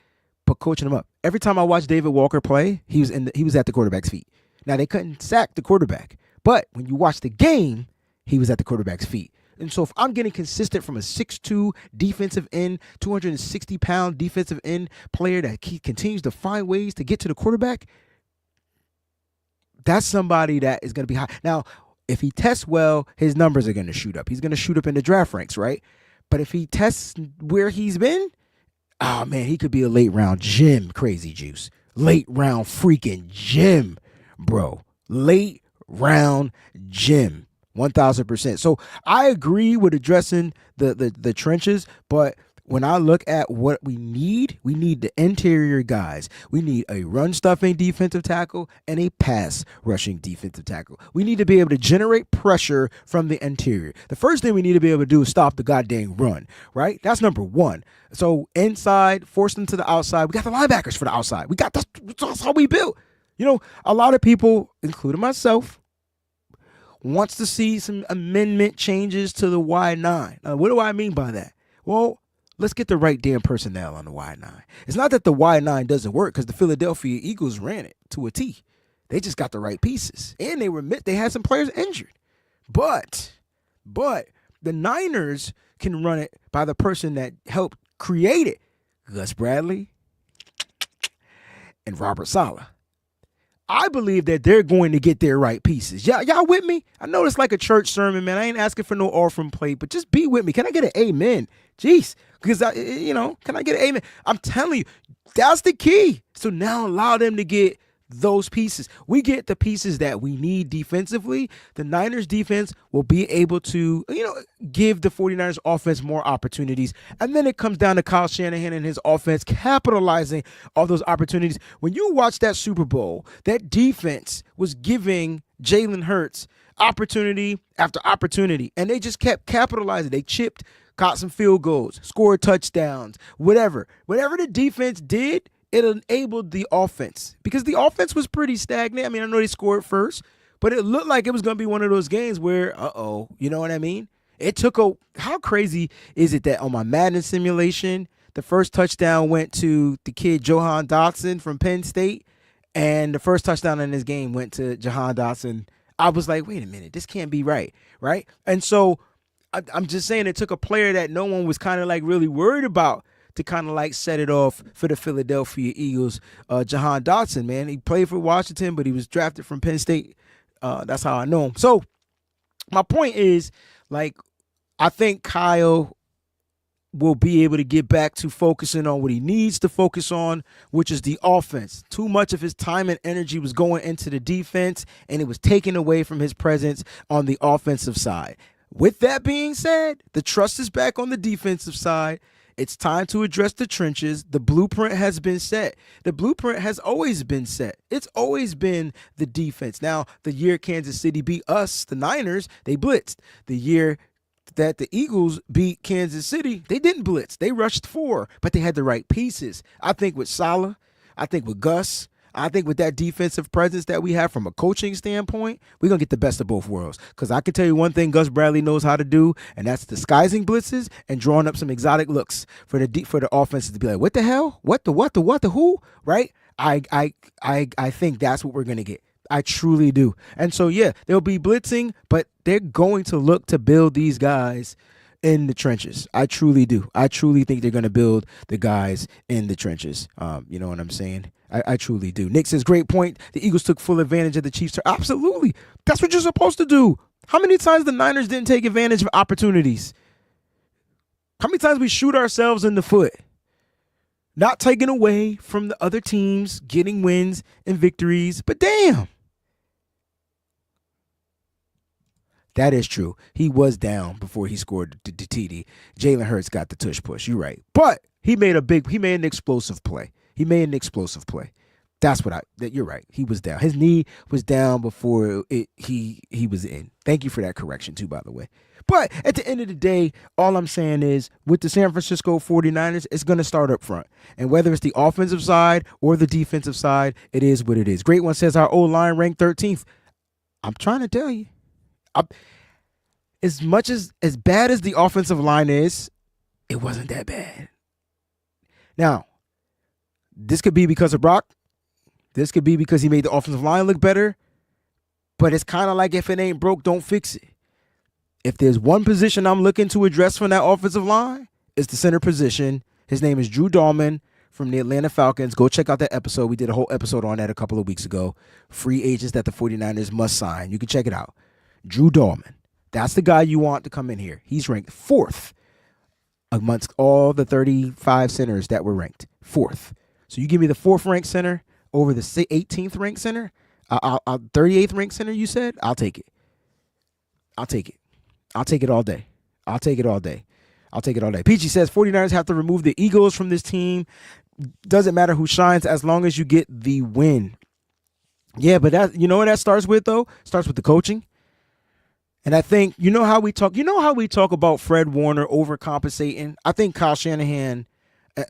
but coaching him up. Every time I watched David Walker play, he was at the quarterback's feet. Now they couldn't sack the quarterback, but when you watch the game, he was at the quarterback's feet. And so if I'm getting consistent from a 6'2" defensive end, 260-pound defensive end player that he continues to find ways to get to the quarterback, that's somebody that is going to be high. Now, if he tests well, his numbers are going to shoot up. He's going to shoot up in the draft ranks, right? But if he tests where he's been, oh, man, he could be a late-round gem, Crazy Juice. Late-round freaking gem, bro. Late-round gem. 1,000%. So I agree with addressing the trenches, but when I look at what we need the interior guys. We need a run-stuffing defensive tackle and a pass-rushing defensive tackle. We need to be able to generate pressure from the interior. The first thing we need to be able to do is stop the goddamn run, right? That's number 1. So inside, force them to the outside. We got the linebackers for the outside. That's how we build. A lot of people, including myself, wants to see some amendment changes to the Y9. What do I mean by that? Well, let's get the right damn personnel on the Y9. It's not that the Y9 doesn't work, because the Philadelphia Eagles ran it to a T. They just got the right pieces. And they had some players injured. But the Niners can run it by the person that helped create it, Gus Bradley and Robert Saleh. I believe that they're going to get their right pieces. Y'all with me? I know it's like a church sermon, man. I ain't asking for no offering plate, but just be with me. Can I get an amen? Jeez. Because, can I get an amen? I'm telling you, that's the key. So now allow them to get those pieces. We get the pieces that we need defensively. The Niners defense will be able to, give the 49ers offense more opportunities. And then it comes down to Kyle Shanahan and his offense capitalizing all those opportunities. When you watch that Super Bowl, that defense was giving Jalen Hurts opportunity after opportunity, and they just kept capitalizing. They chipped, caught some field goals, scored touchdowns, whatever the defense did, it enabled the offense, because the offense was pretty stagnant. I mean, I know they scored first, but it looked like it was going to be one of those games where, you know what I mean? It took how crazy is it that on my Madden simulation, the first touchdown went to the kid Jahan Dotson from Penn State, and the first touchdown in this game went to Jahan Dotson. I was like, wait a minute, this can't be right? And so I'm just saying, it took a player that no one was kind of like really worried about to kind of like set it off for the Philadelphia Eagles. Jahan Dotson, man, he played for Washington, but he was drafted from Penn State. That's how I know him. So my point is, like, I think Kyle will be able to get back to focusing on what he needs to focus on, which is the offense. Too much of his time and energy was going into the defense, and it was taken away from his presence on the offensive side. With that being said, the trust is back on the defensive side. It's time to address the trenches. The blueprint has been set. The blueprint has always been set. It's always been the defense. Now, the year Kansas City beat us, the Niners, they blitzed. The year that the Eagles beat Kansas City, they didn't blitz. They rushed 4, but they had the right pieces. I think with Saleh, I think with Gus, I think with that defensive presence that we have from a coaching standpoint, we're going to get the best of both worlds. Because I can tell you one thing Gus Bradley knows how to do, and that's disguising blitzes and drawing up some exotic looks for the offenses to be like, what the hell? What the who? Right? I think that's what we're going to get. I truly do. And so, yeah, they'll be blitzing, but they're going to look to build these guys in the trenches. I truly do. I truly think they're going to build the guys in the trenches. You know what I'm saying? I truly do. Nick says, great point. The Eagles took full advantage of the Chiefs. Absolutely. That's what you're supposed to do. How many times the Niners didn't take advantage of opportunities? How many times we shoot ourselves in the foot? Not taking away from the other teams, getting wins and victories, but damn. That is true. He was down before he scored the TD. Jalen Hurts got the tush push. You're right. But he made an explosive play. That's you're right. He was down. His knee was down before he was in. Thank you for that correction too, by the way. But at the end of the day, all I'm saying is with the San Francisco 49ers, it's going to start up front. And whether it's the offensive side or the defensive side, it is what it is. Great One says our O-line ranked 13th. I'm trying to tell you. As bad as the offensive line is, it wasn't that bad. Now, this could be because of Brock. This could be because he made the offensive line look better. But it's kind of like if it ain't broke, don't fix it. If there's one position I'm looking to address from that offensive line, it's the center position. His name is Drew Dahlman from the Atlanta Falcons. Go check out that episode. We did a whole episode on that a couple of weeks ago. Free agents that the 49ers must sign. You can check it out. Drew Dahlman. That's the guy you want to come in here. He's ranked 4th amongst all the 35 centers that were ranked. 4th. So you give me the 4th ranked center over the 18th ranked center, 38th ranked center you said, I'll take it. I'll take it all day. Peachy says 49ers have to remove the Eagles from this team. Doesn't matter who shines as long as you get the win. Yeah, but that, you know what that starts with though? Starts with the coaching. And I think, you know how we talk about Fred Warner overcompensating? I think Kyle Shanahan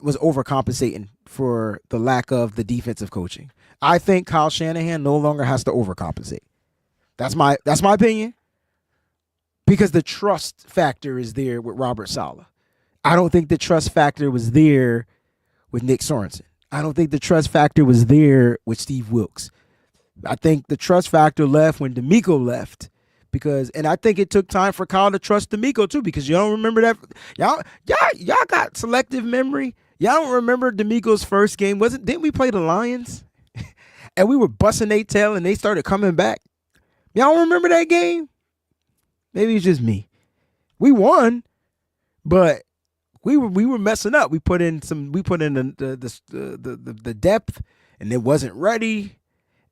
was overcompensating for the lack of the defensive coaching. I think Kyle Shanahan no longer has to overcompensate. That's my opinion. because the trust factor is there with Robert Saleh. I don't think the trust factor was there with Nick Sorensen. I don't think the trust factor was there with Steve Wilkes. I think the trust factor left when D'Amico left, and I think it took time for Kyle to trust D'Amico too, because you don't remember that. Y'all got selective memory. Y'all don't remember D'Amico's first game. Didn't we play the Lions? And we were busting their tail and they started coming back. Y'all don't remember that game? Maybe it's just me. We won, but we were messing up. We put in the depth, and it wasn't ready.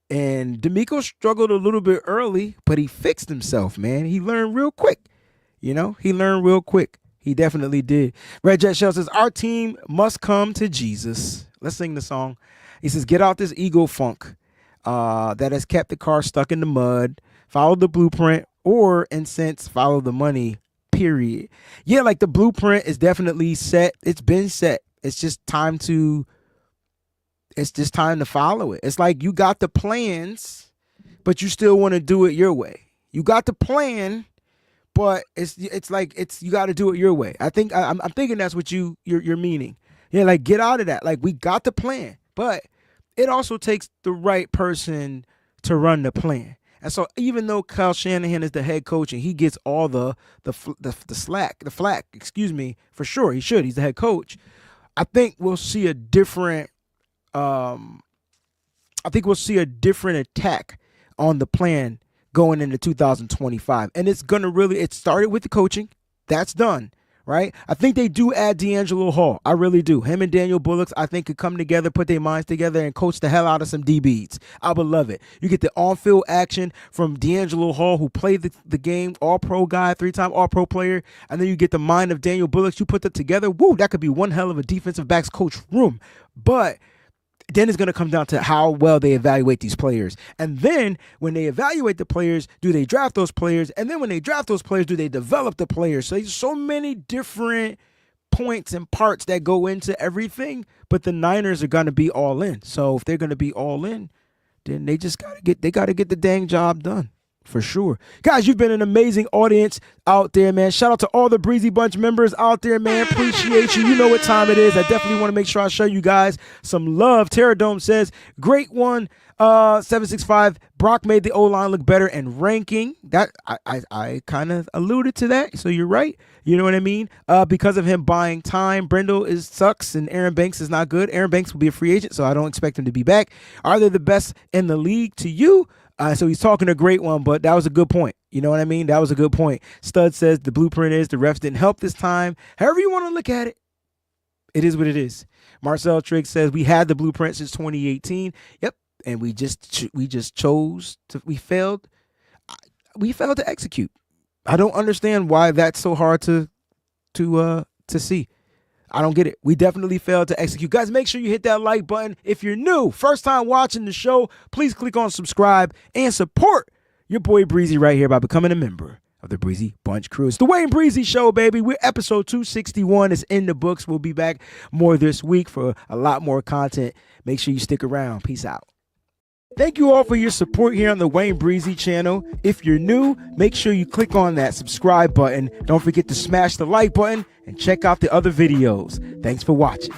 And D'Amico struggled a little bit early, but he fixed himself, man. He learned real quick. He learned real quick. He definitely did. Red Jet Shell says, our team must come to Jesus. Let's sing the song. He says, get out this ego funk that has kept the car stuck in the mud. Follow the blueprint, or in sense, follow the money, period. Yeah, like the blueprint is definitely set. It's been set. It's just time to follow it. It's like you got the plans, but you still want to do it your way. You got the plan, but it's like you got to do it your way. I'm thinking that's what you're meaning. Yeah, like get out of that. Like we got the plan, but it also takes the right person to run the plan. And so even though Kyle Shanahan is the head coach and he gets all the flack, for sure, he should. He's the head coach. I think we'll see a different attack on the plan going into 2025. And it started with the coaching. That's done, right? I think they do add D'Angelo Hall. I really do. Him and Daniel Bullocks, I think, could come together, put their minds together, and coach the hell out of some DBs. I would love it. You get the on-field action from D'Angelo Hall, who played the game, all-pro guy, 3-time all-pro player, and then you get the mind of Daniel Bullocks. You put that together, woo, that could be one hell of a defensive backs coach room. But then it's going to come down to how well they evaluate these players. And then when they evaluate the players, do they draft those players? And then when they draft those players, do they develop the players? So there's so many different points and parts that go into everything, but the Niners are going to be all in. So if they're going to be all in, then they just got to get the dang job done. For sure. Guys, you've been an amazing audience out there, man. Shout out to all the Breezy Bunch members out there, man. Appreciate you. You know what time it is. I definitely want to make sure I show you guys some love. Terradome says, great one. 765. Brock made the O-line look better and ranking. That I kind of alluded to that. So you're right. You know what I mean? Because of him buying time, Brendel sucks and Aaron Banks is not good. Aaron Banks will be a free agent, so I don't expect him to be back. Are they the best in the league to you? So he's talking a great one, but that was a good point. You know what I mean? That was a good point. Stud says the blueprint is the refs didn't help this time. However you want to look at it, it is what it is. Marcel Trigg says we had the blueprint since 2018. Yep, and we failed to execute. I don't understand why that's so hard to see. I don't get it. We definitely failed to execute. Guys, make sure you hit that like button. If you're new, first time watching the show, please click on subscribe and support your boy Breezy right here by becoming a member of the Breezy Bunch crew. It's the Wayne Breezie Show, baby. We're episode 261. It's in the books. We'll be back more this week for a lot more content. Make sure you stick around. Peace out. Thank you all for your support here on the Wayne Breezie channel. If you're new, make sure you click on that subscribe button. Don't forget to smash the like button and check out the other videos. Thanks for watching.